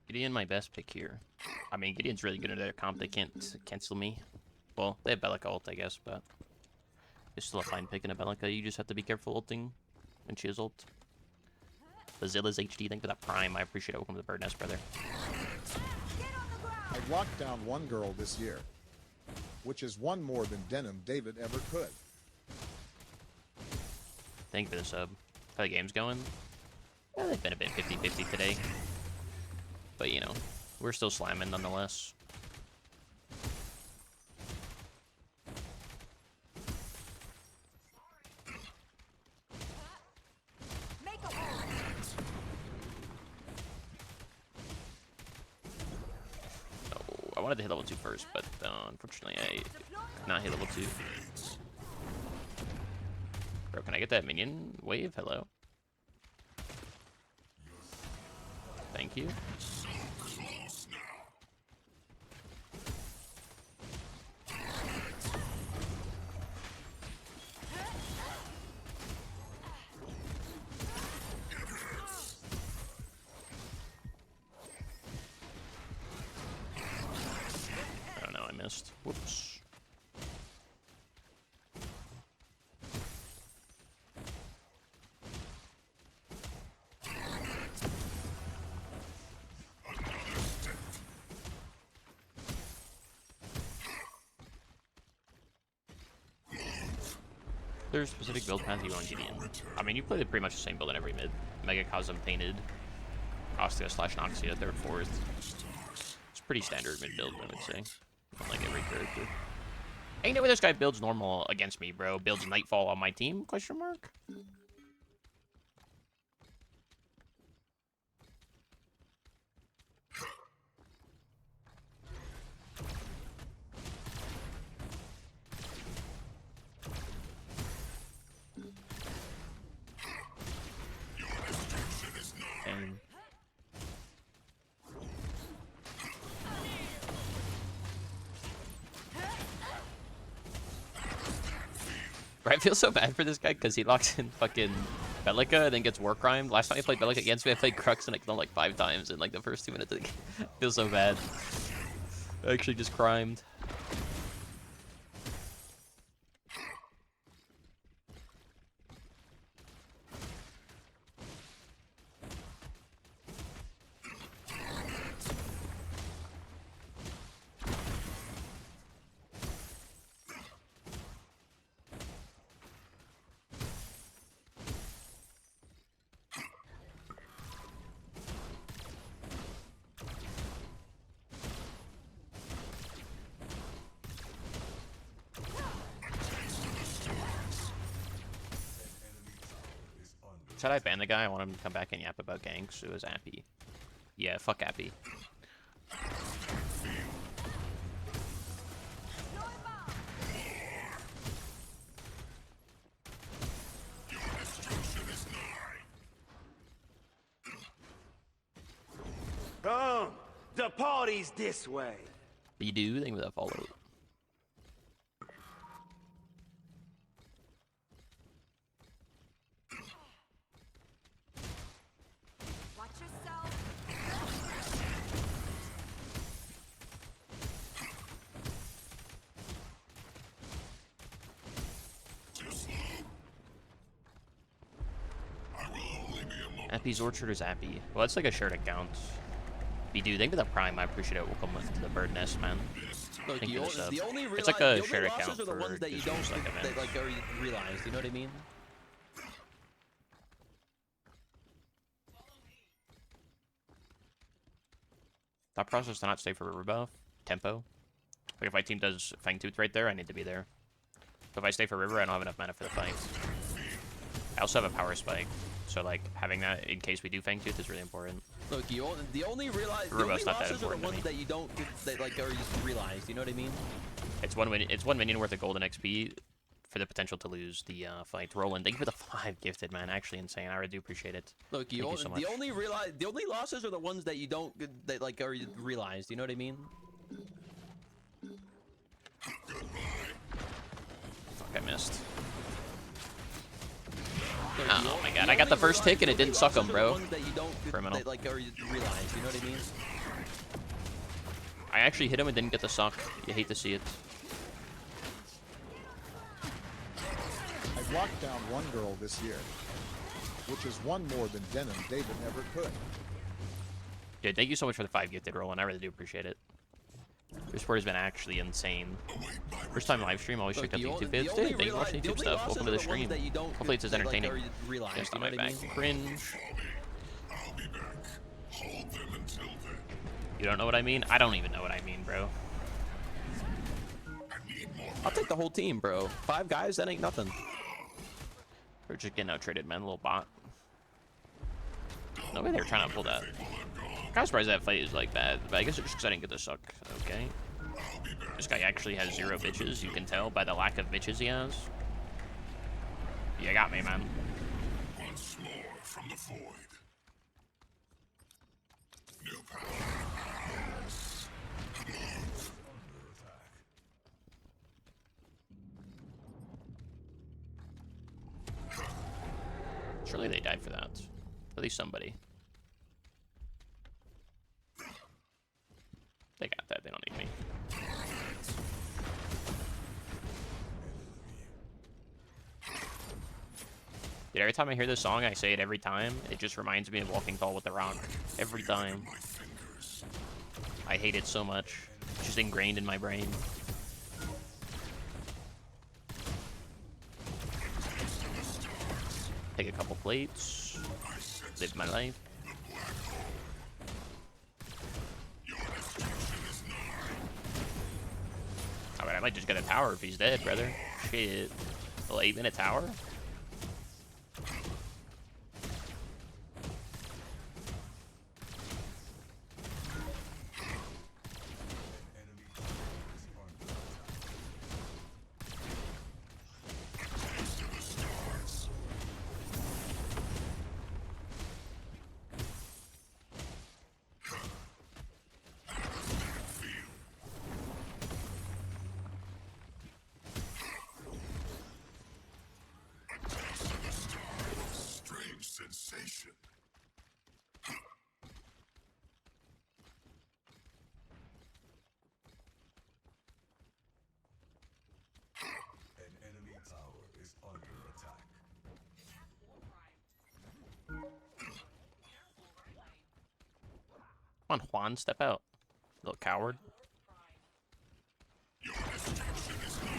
Gideon, my best pick here. I mean, Gideon's really good at their comp. They can't cancel me. Well, they have Bellica ult, I guess, but it's still a fine pick in a Bellica. You just have to be careful ulting when she has ult. Bazilla's HD, thank you for that prime. I appreciate it. Welcome to the Bird Nest, brother. I locked down one girl this year, which is one more than Denim David ever could. Thank you for the sub. How the game's going? Yeah, they've been a bit 50-50 today. But, you know, we're still slamming nonetheless. I wanted to hit level 2 first, but unfortunately I could not hit level 2. Bro, can I get that minion wave? Hello? Thank you. Whoops. There's specific build path you want Gideon. I mean, you play pretty much the same build in every mid. Megacosm, Tainted, Caustica / Noxia, 3rd, 4th. It's pretty standard mid build, I would say. On like every character. Ain't no way this guy builds normal against me, bro. Builds Nightfall on my team? Question mark? And I feel so bad for this guy because he locks in fucking Bellica and then gets war crimed. Last time I played Bellica against me, I played Crux and I killed him like 5 times in like the first 2 minutes of the game. I feel so bad. I actually just crimed. Should I ban the guy? I want him to come back and yap about ganks. It was Appy. Yeah, fuck Appy. Come, the party's this way. You do? Thank you for that follow. Appy's Orchard is Appy. Well, that's like a shared account. Bidu, thank you for the prime. I appreciate it. Welcome to the Bird Nest, man. Look, the only it's like a shared account are the ones that you don't like realize. You know what I mean? Thought process to not stay for river buff. Tempo. Like if my team does Fangtooth right there, I need to be there. So if I stay for river, I don't have enough mana for the fight. I also have a power spike. So like having that in case we do Fangtooth is really important. Look, the only losses are the ones that you don't realize. You know what I mean? It's one minion worth of golden XP for the potential to lose the fight. Roland, thank you for the 5 gifted, man. Actually insane. I really do appreciate it. Look, the only losses are the ones that you don't realize. You know what I mean? Fuck, I missed. Oh my god, I got the first tick and it didn't suck him, bro. Criminal. Like, or you realize, you know what I mean? I actually hit him and didn't get the suck. You hate to see it. I've locked down one girl this year, which is one more than Denim David ever could. Dude, thank you so much for the 5 gifted, Roland. I really do appreciate it. Your support has been actually insane. First time live stream, always checked out the YouTube vids. Dude, thanks for watching YouTube stuff. Welcome to the stream. Hopefully it's as entertaining. Just on my back. Cringe. You don't know what I mean? I don't even know what I mean, bro. I'll take the whole team, bro. 5 guys, that ain't nothing. We're just getting out traded, man. A little bot. No way they were trying to pull that. I'm kind of surprised that fight is like bad, but I guess it's just because I didn't get the suck. Okay. This guy actually has 0 bitches. You can tell by the lack of bitches he has. You got me, man. Once more from the void. New power. Surely they died for that. At least somebody. They got that. They don't need me. Dude, every time I hear this song, I say it every time. It just reminds me of Walking Tall with the Rock. Every time. I hate it so much. It's just ingrained in my brain. Take a couple plates. Live my life. Alright, I might just get a tower if he's dead, brother. Shit. Well, 8-minute tower? Sensation. An enemy tower is under attack. Come on, Juan, step out. Little coward. Your destruction is nigh.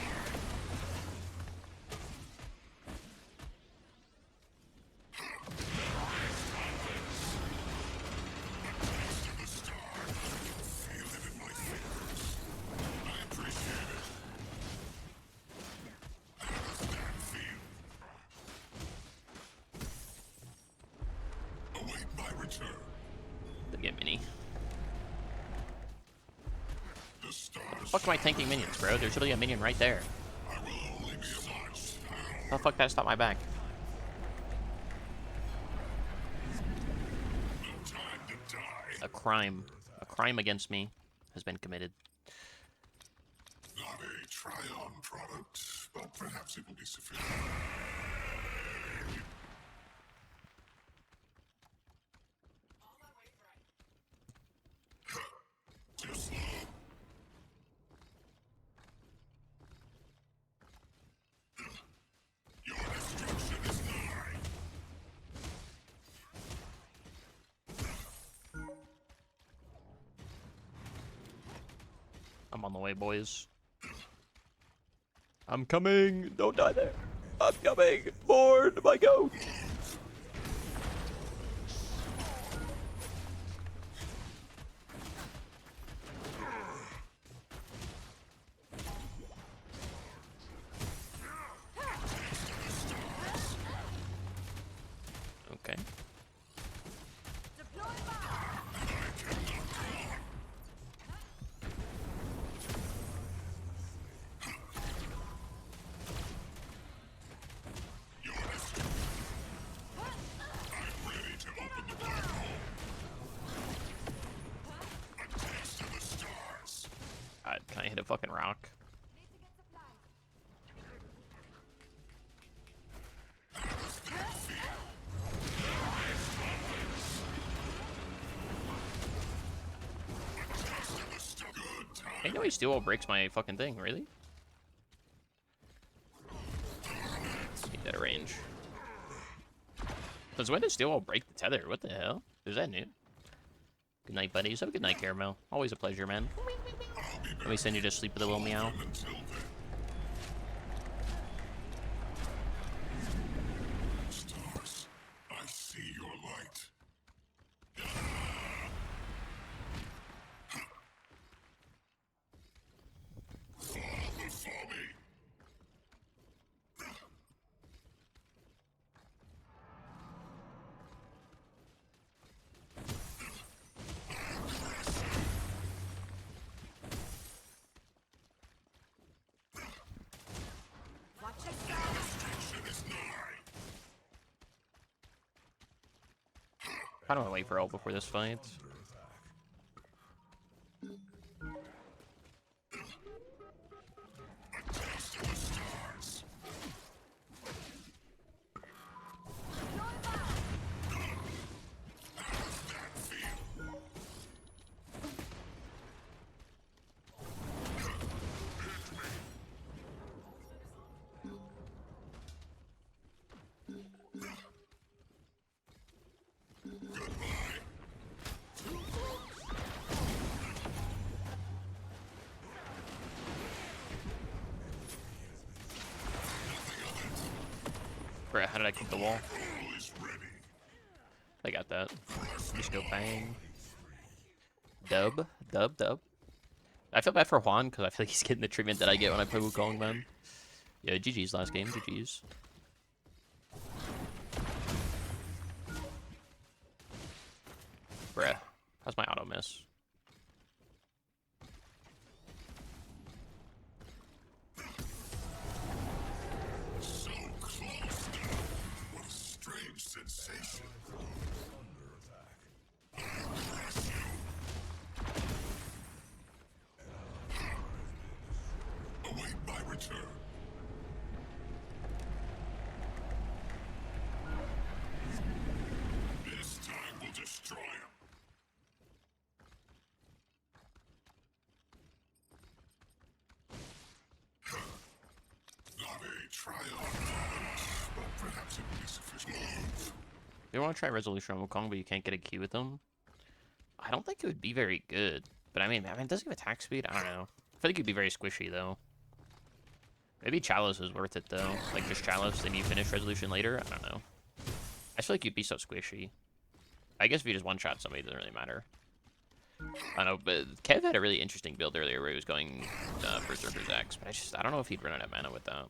Didn't get mini. Fuck am I tanking minions, bro? There's literally a minion right there. How the fuck did I stop my back? A crime. A crime against me has been committed. Not a Tryon product, but perhaps it will be sufficient. Too slow. Your destruction is nigh. I'm on the way, boys. I'm coming. Don't die there. I'm coming. Board my goat. Okay. Can I hit a fucking rock? I know he steel wall breaks my fucking thing, really? Keep that at range. Since when did steel wall break the tether? What the hell? Is that new? Good night, buddies. Have a good night, Caramel. Always a pleasure, man. Let me send you to sleep with a little meow. Stars, I see your light. Fall before me. How do I wait for ult before this fight? How did I keep the wall? I got that. Just go bang. Dub. I feel bad for Juan because I feel like he's getting the treatment that I get when I play Wukong, man. Yeah, GG's last game. GG's. Bruh. How's my auto miss? Sensation. Await my return. This time will destroy him. Not a trial, but perhaps it will be sufficient. You want to try Resolution on Wukong, but you can't get a Q with them? I don't think it would be very good. But I mean, it does give attack speed. I don't know. I feel like it'd be very squishy, though. Maybe Chalice is worth it, though. Like, just Chalice, then you finish Resolution later? I don't know. I feel like you'd be so squishy. I guess if you just one-shot somebody, it doesn't really matter. I don't know, but Kev had a really interesting build earlier where he was going Berserker's Axe. But I don't know if he'd run out of mana with that.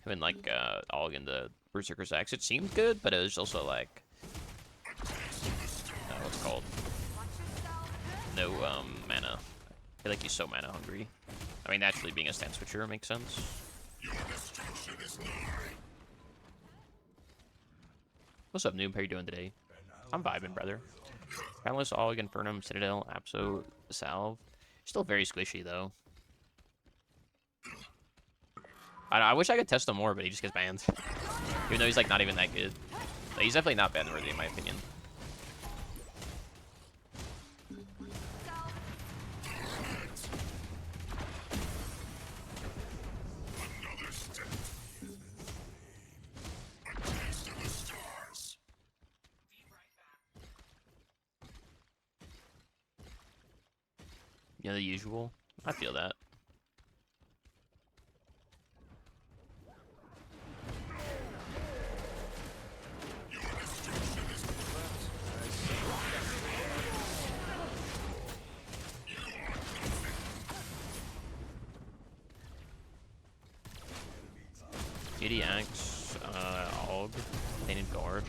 Him and, like, all in the Berserker's Axe. It seemed good, but it was also, like... what's it called? No, mana. I feel like he's so mana hungry. I mean, naturally, being a stand switcher makes sense. Your destruction is nigh. What's up, Noob? How you doing today? I'm vibing, brother. Palace, Aug, Infernum, Citadel, Apso, Salve. Still very squishy, though. I wish I could test him more, but he just gets banned. Even though he's, like, not even that good. But he's definitely not ban-worthy, in my opinion. Another step. A taste of the stars. You know, the usual. I feel that. Gideon Axe, Aug, Tainted Guard.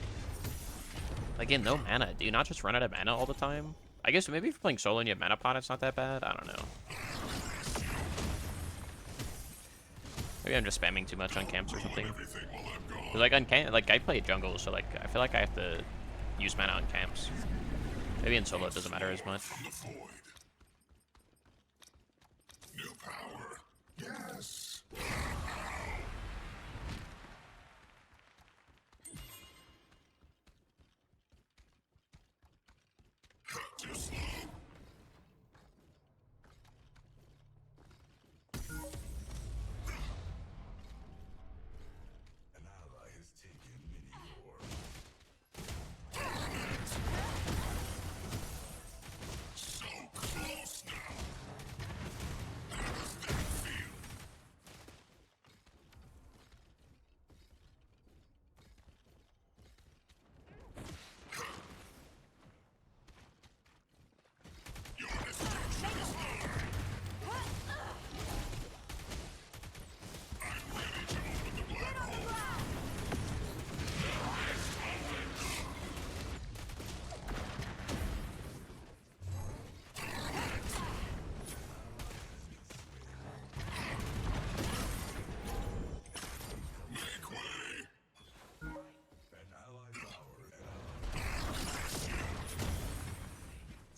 Again, no mana. Do you not just run out of mana all the time? I guess maybe if you're playing solo and you have mana pot, it's not that bad. I don't know. Maybe I'm just spamming too much on camps or something. Cause like on camp, like I play jungle, so like I feel like I have to use mana on camps. Maybe in solo it doesn't matter as much. New power. Yes. Too slow.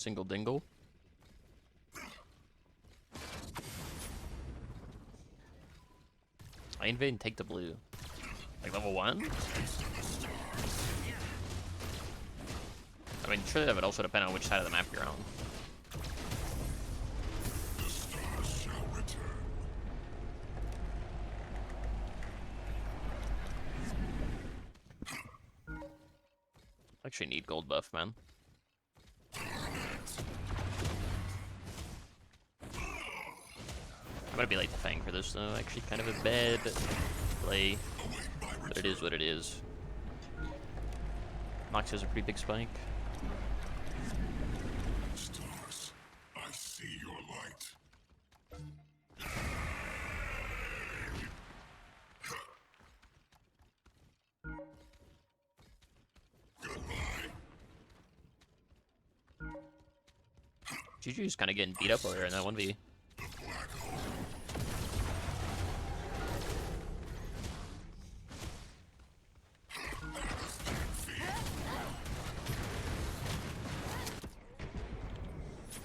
Single dingle. I invade and take the blue. Like level 1? I mean, sure, that would also depend on which side of the map you're on. Actually need gold buff, man. I'm gonna be late to Fang for this, though. Actually, kind of a bad play, but it is what it is. Nox has a pretty big spike. Stars, I see your light. Juju's kind of getting beat up over here in that 1v.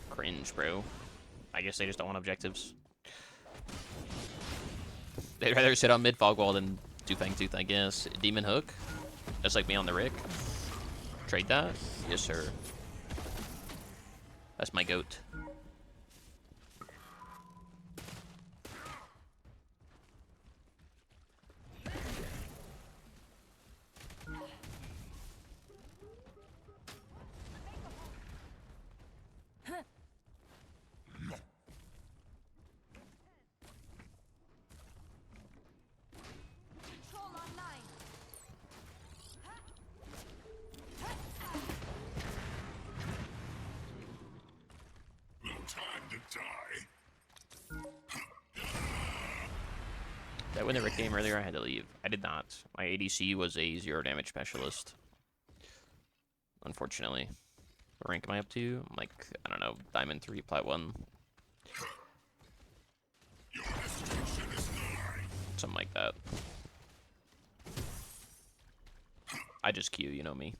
Cringe, bro. I guess they just don't want objectives. They'd rather sit on mid fog wall than do Fang Tooth, I guess. Demon Hook? That's like me on the Rick. Trade that? Yes, sir. That's my goat. Did I win the Rick game earlier? I had to leave. I did not. My ADC was a 0 damage specialist. Unfortunately. What rank am I up to? I'm like, I don't know, Diamond 3, Plat 1. Something like that. I just Q, you know me.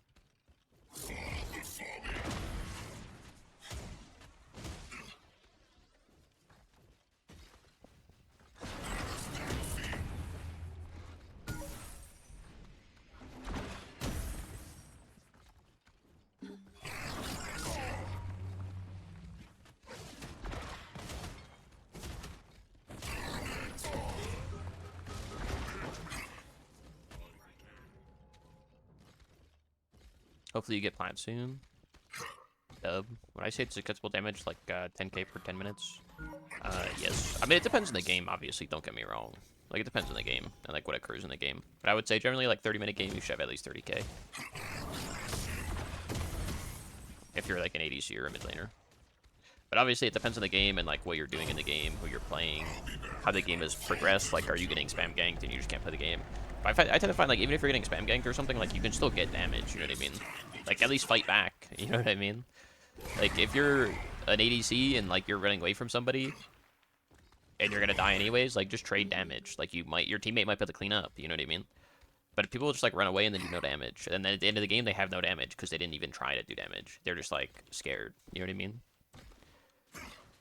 Hopefully you get plant soon. Dub. When I say it's acceptable damage, like 10k per 10 minutes, yes. I mean, it depends on the game, obviously, don't get me wrong. Like, it depends on the game, and like what occurs in the game. But I would say generally, like, 30-minute game, you should have at least 30k. If you're like an ADC or a mid laner. But obviously, it depends on the game and like what you're doing in the game, who you're playing, how the game has progressed. Like, are you getting spam ganked and you just can't play the game? But I tend to find, like, even if you're getting spam ganked or something, like, you can still get damage, you know what I mean? Like, at least fight back, you know what I mean? Like, if you're an ADC and, like, you're running away from somebody, and you're gonna die anyways, like, just trade damage. Like, your teammate might be able to clean up, you know what I mean? But if people just, like, run away and then do no damage, and then at the end of the game, they have no damage, because they didn't even try to do damage. They're just, like, scared, you know what I mean?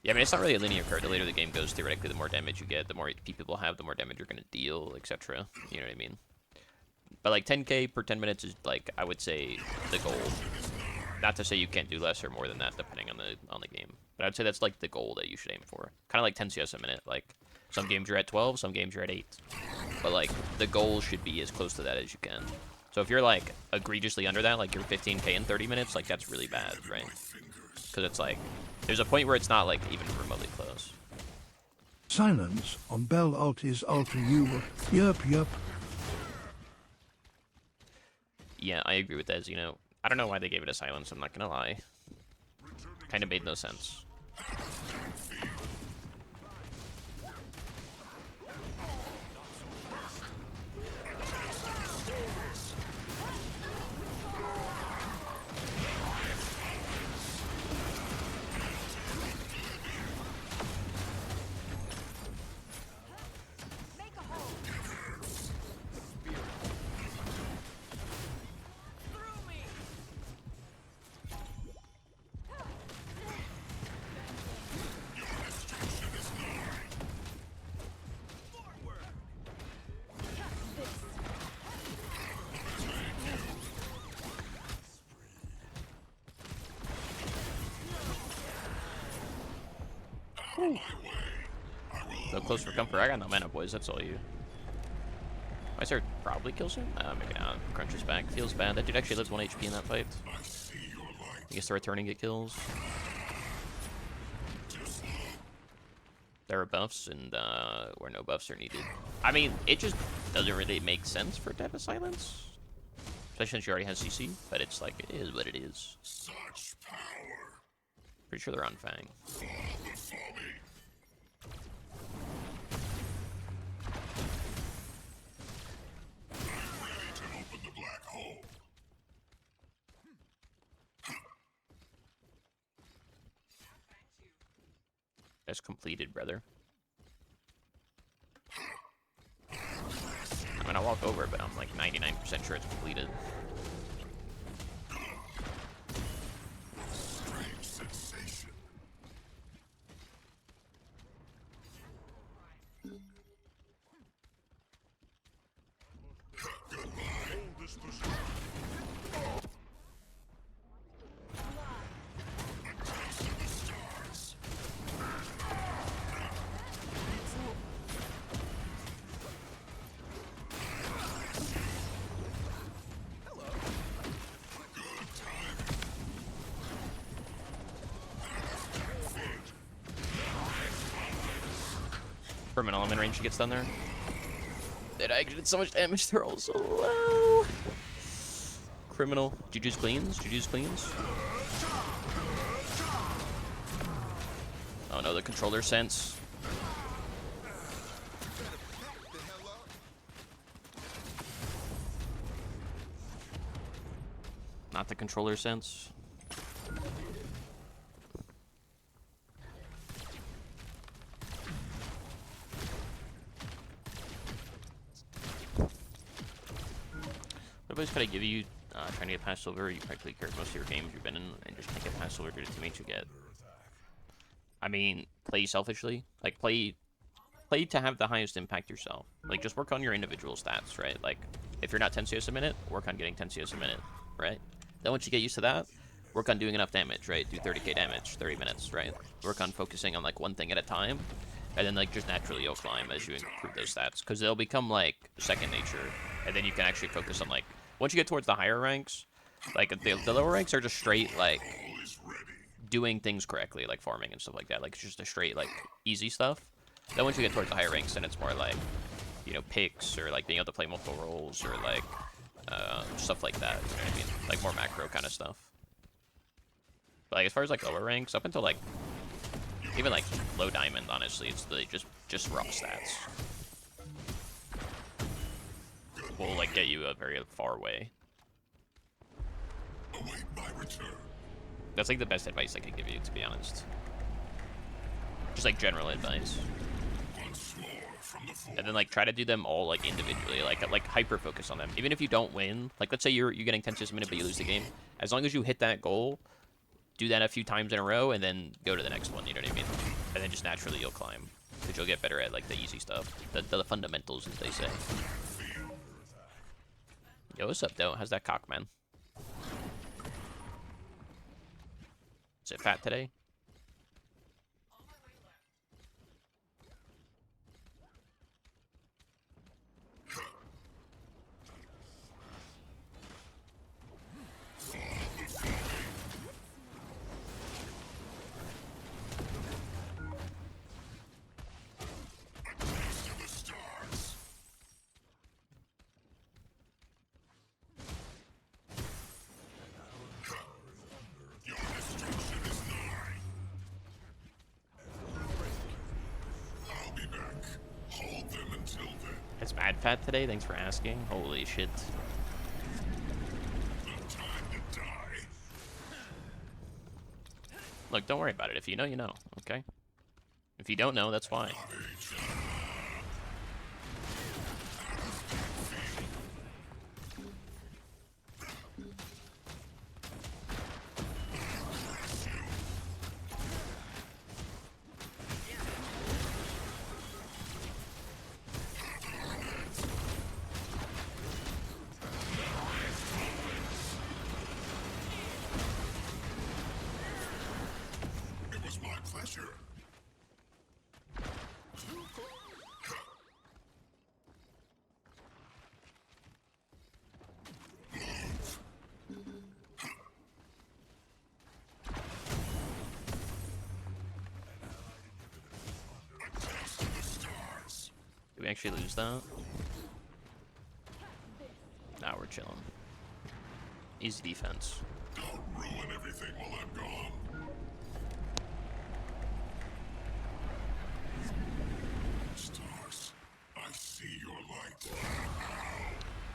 Yeah, I mean, it's not really a linear curve. The later the game goes, theoretically, the more damage you get, the more HP people have, the more damage you're going to deal, etc. You know what I mean? But, like, 10k per 10 minutes is, like, I would say, the goal. Not to say you can't do less or more than that, depending on the game. But I'd say that's, like, the goal that you should aim for. Kind of like 10 CS a minute. Like, some games you're at 12, some games you're at 8. But, like, the goal should be as close to that as you can. So if you're, like, egregiously under that, like, you're 15k in 30 minutes, like, that's really bad, right? Because it's, like... There's a point where it's not, like, even remotely close. Silence on Bell Alt is Ultra U. Yup. Yeah, I agree with that, you know. I don't know why they gave it a silence, I'm not gonna lie. Kind of made no sense. So close for comfort. I got no mana, boys. That's all you. My sword probably kills him. Maybe not. Crunch is back. Feels bad. That dude actually lives 1 HP in that fight. I guess the returning get kills. There are buffs, and where no buffs are needed. I mean, it just doesn't really make sense for it to have a silence. Especially since she already has CC, but it's like, it is what it is. Such power. Pretty sure they're on Fang. Ready to open the black hole. That's completed, brother. I mean, I'll walk over it, but I'm like 99% sure it's completed. Strange sensation. Hold this position. A taste of the stars. Criminal, I'm in range, she gets done there. Dude, I did so much damage, they're all so low. Criminal. Juju's cleans? Juju's cleans? Oh no, the controller sense. Not the controller sense. Everybody's gotta give you trying to get past Silver. You practically carry most of your games you've been in, and just can't get past Silver due to teammates you get. I mean, play selfishly. Like, play to have the highest impact yourself. Like, just work on your individual stats, right? Like, if you're not 10 CS a minute, work on getting 10 CS a minute, right? Then once you get used to that, work on doing enough damage, right? Do 30k damage, 30 minutes, right? Work on focusing on, like, one thing at a time. And then, like, just naturally you'll climb as you improve those stats. Because they'll become, like, second nature. And then you can actually focus on, like, once you get towards the higher ranks, like, the lower ranks are just straight, like, doing things correctly, like farming and stuff like that. Like, it's just a straight, like, easy stuff. Then once you get towards the higher ranks, then it's more like, you know, picks, or, like, being able to play multiple roles, or, like, stuff like that. You know what I mean? Like, more macro kind of stuff. But, like, as far as, like, lower ranks, up until, like, even, like, low diamond, honestly, it's really just raw stats. Will, like, get you a very far way. Await my return. That's, like, the best advice I could give you, to be honest. Just, like, general advice. Once more from the fall. And then, like, try to do them all, like, individually. Like hyper focus on them. Even if you don't win, like, let's say you're getting 10 CS a minute, but you lose the game. As long as you hit that goal, do that a few times in a row, and then go to the next one, you know what I mean? And then just naturally you'll climb. Because you'll get better at, like, the easy stuff. The fundamentals, as they say. Yo, what's up, though? How's that cock, man? Is it fat today? It's mad fat today? Thanks for asking. Holy shit. Look, don't worry about it. If you know, you know, okay? If you don't know, that's fine. It was my pleasure. we actually lose that? Nah, we're chilling. Easy defense. Don't ruin everything while I'm gone. Stars, I see your light.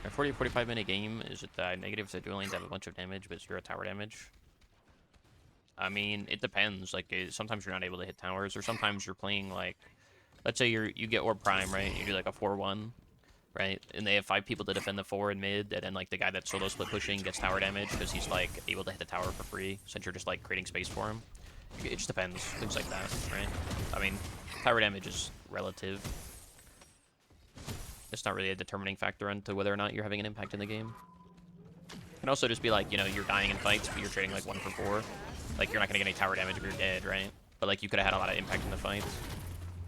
A 40-45 minute game is it negative if dual lanes have a bunch of damage, but 0 tower damage? I mean, it depends. Like, sometimes you're not able to hit towers, or sometimes you're playing like, let's say you get Orb Prime, right? You do like a 4-1, right? And they have 5 people to defend the 4 in mid, and then like the guy that's solo split pushing gets tower damage because he's like able to hit the tower for free, since you're just like creating space for him. It just depends, things like that, right? I mean, tower damage is relative. It's not really a determining factor into whether or not you're having an impact in the game. It can also just be like, you know, you're dying in fights, but you're trading like 1 for 4. Like, you're not gonna get any tower damage if you're dead, right? But like, you could have had a lot of impact in the fight,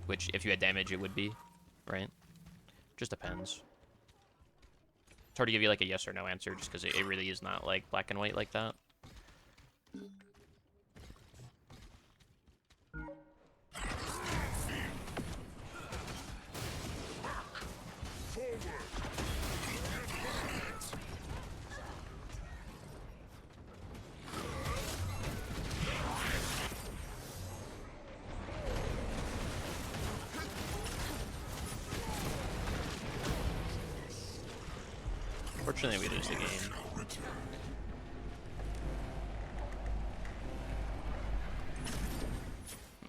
which if you had damage, it would be, right? Just depends. It's hard to give you like a yes or no answer, just because it really is not like black and white like that. Fortunately, we lose the game.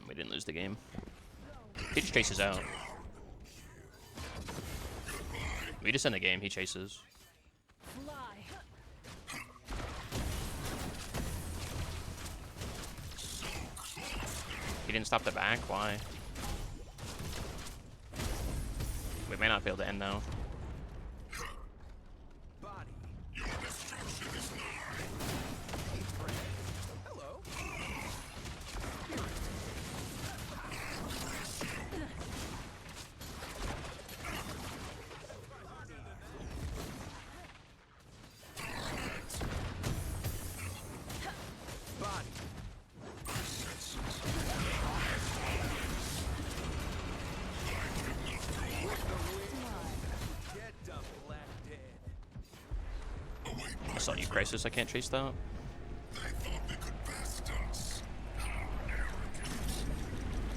We didn't lose the game. He just chases out. We just end the game, he chases. He didn't stop the back, why? We may not be able to end now. I saw you, Crisis. I can't chase that. They thought they could best us. How arrogant.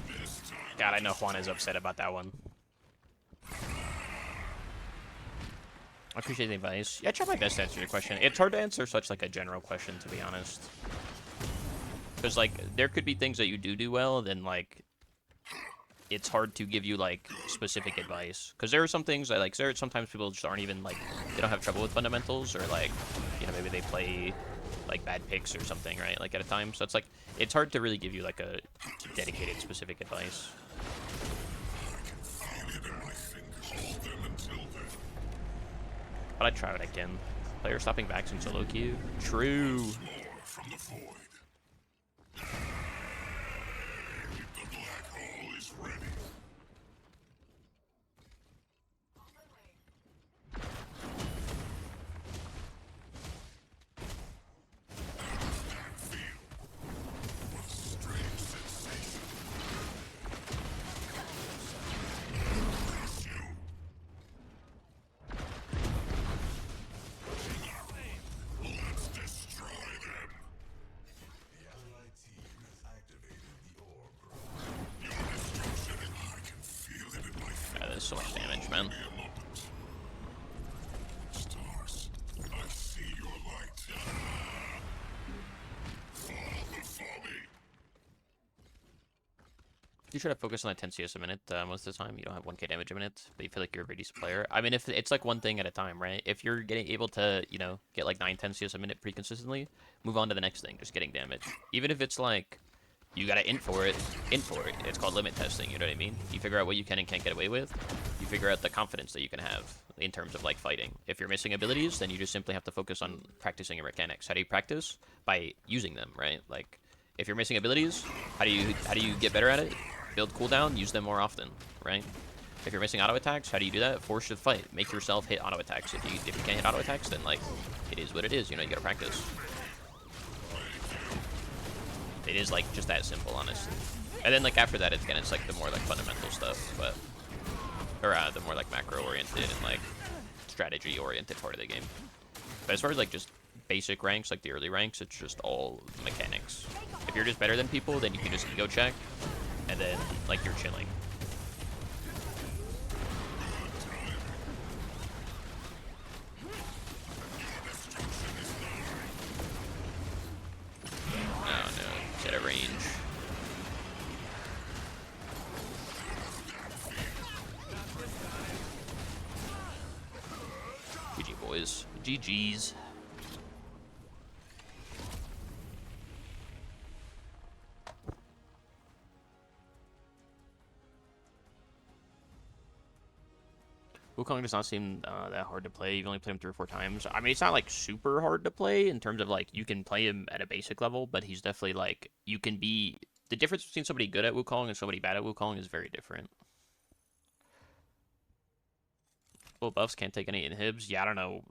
This time God, I know Juan is upset about that one. I appreciate the advice. Yeah, I try my best to answer your question. It's hard to answer such like a general question, to be honest. Because like there could be things that you do well, then like it's hard to give you like specific advice. Because there are some things that like sometimes people just aren't even like, they don't have trouble with fundamentals, or like, you know, maybe they play like bad picks or something, right? Like at a time. So it's like it's hard to really give you like a dedicated specific advice. But I try what I can. Player stopping backs in solo queue. True. from the void. The black hole is ready. So much damage, man. Stars, I see your light. You try to focus on that 10 CS a minute most of the time. You don't have 1k damage a minute, but you feel like you're a very decent player. I mean, if it's like one thing at a time, right? If you're able to, you know, get like 9-10 CS a minute pretty consistently, move on to the next thing, just getting damage. Even if it's like, you gotta int for it. It's called limit testing, you know what I mean? You figure out what you can and can't get away with. You figure out the confidence that you can have in terms of like fighting. If you're missing abilities, then you just simply have to focus on practicing your mechanics. How do you practice? By using them, right? Like, if you're missing abilities, how do you get better at it? Build cooldown, use them more often, right? If you're missing auto attacks, how do you do that? Force to fight. Make yourself hit auto attacks. If you can't hit auto attacks, then like, it is what it is, you know, you gotta practice. It is like just that simple, honestly. And then like after that, it's like the more like fundamental stuff. But or the more like macro-oriented and like strategy-oriented part of the game. But as far as like just basic ranks, like the early ranks, it's just all mechanics. If you're just better than people, then you can just ego check, and then like you're chilling. Oh no, it's at a range. GG boys. GG's. Wukong does not seem that hard to play. You've only played him 3 or 4 times. I mean, it's not like super hard to play in terms of like you can play him at a basic level, but he's definitely like you can be. The difference between somebody good at Wukong and somebody bad at Wukong is very different. Full buffs can't take any inhibs. Yeah, I don't know.